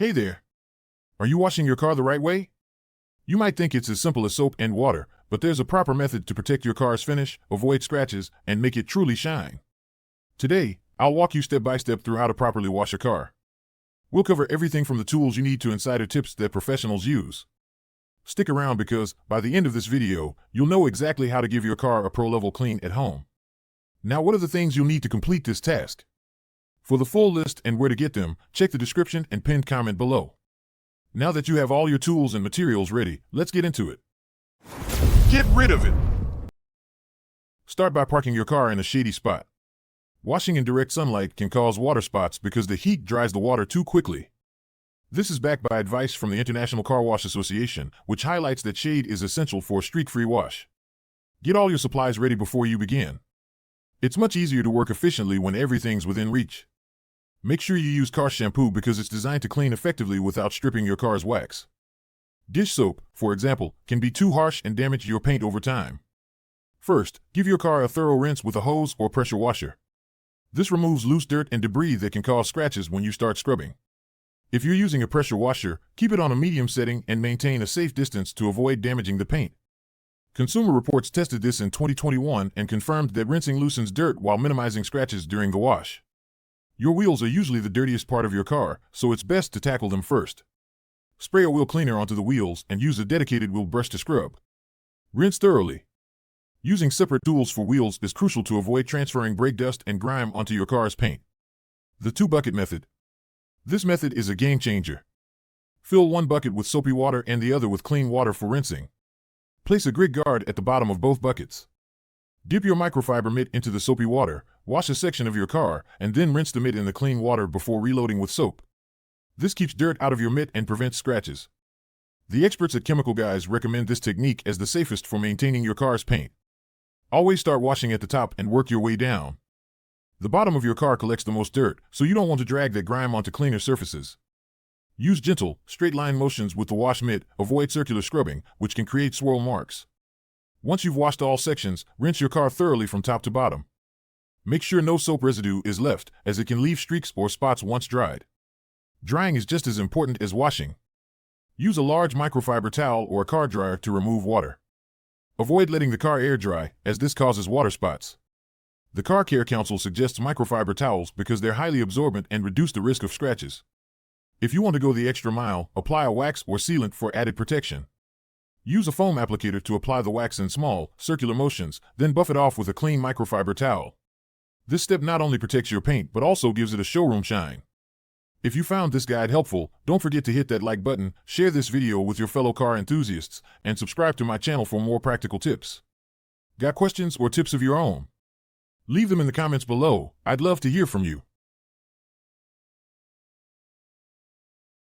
Hey there. Are you washing your car the right way? You might think it's as simple as soap and water, but there's a proper method to protect your car's finish, avoid scratches, and make it truly shine. Today, I'll walk you step by step through how to properly wash a car. We'll cover everything from the tools you need to insider tips that professionals use. Stick around because, by the end of this video, you'll know exactly how to give your car a pro-level clean at home. Now, what are the things you'll need to complete this task? For the full list and where to get them, check the description and pinned comment below. Now that you have all your tools and materials ready, let's get into it. Get rid of it! Start by parking your car in a shady spot. Washing in direct sunlight can cause water spots because the heat dries the water too quickly. This is backed by advice from the International Carwash Association, which highlights that shade is essential for a streak-free wash. Get all your supplies ready before you begin. It's much easier to work efficiently when everything's within reach. Make sure you use car shampoo because it's designed to clean effectively without stripping your car's wax. Dish soap, for example, can be too harsh and damage your paint over time. First, give your car a thorough rinse with a hose or pressure washer. This removes loose dirt and debris that can cause scratches when you start scrubbing. If you're using a pressure washer, keep it on a medium setting and maintain a safe distance to avoid damaging the paint. Consumer Reports tested this in 2021 and confirmed that rinsing loosens dirt while minimizing scratches during the wash. Your wheels are usually the dirtiest part of your car, so it's best to tackle them first. Spray a wheel cleaner onto the wheels and use a dedicated wheel brush to scrub. Rinse thoroughly. Using separate tools for wheels is crucial to avoid transferring brake dust and grime onto your car's paint. The two-bucket method. This method is a game changer. Fill one bucket with soapy water and the other with clean water for rinsing. Place a grit guard at the bottom of both buckets. Dip your microfiber mitt into the soapy water, wash a section of your car, and then rinse the mitt in the clean water before reloading with soap. This keeps dirt out of your mitt and prevents scratches. The experts at Chemical Guys recommend this technique as the safest for maintaining your car's paint. Always start washing at the top and work your way down. The bottom of your car collects the most dirt, so you don't want to drag that grime onto cleaner surfaces. Use gentle, straight-line motions with the wash mitt, avoid circular scrubbing, which can create swirl marks. Once you've washed all sections, rinse your car thoroughly from top to bottom. Make sure no soap residue is left, as it can leave streaks or spots once dried. Drying is just as important as washing. Use a large microfiber towel or a car dryer to remove water. Avoid letting the car air dry, as this causes water spots. The Car Care Council suggests microfiber towels because they're highly absorbent and reduce the risk of scratches. If you want to go the extra mile, apply a wax or sealant for added protection. Use a foam applicator to apply the wax in small, circular motions, then buff it off with a clean microfiber towel. This step not only protects your paint but also gives it a showroom shine. If you found this guide helpful, don't forget to hit that like button, share this video with your fellow car enthusiasts, and subscribe to my channel for more practical tips. Got questions or tips of your own? Leave them in the comments below. I'd love to hear from you.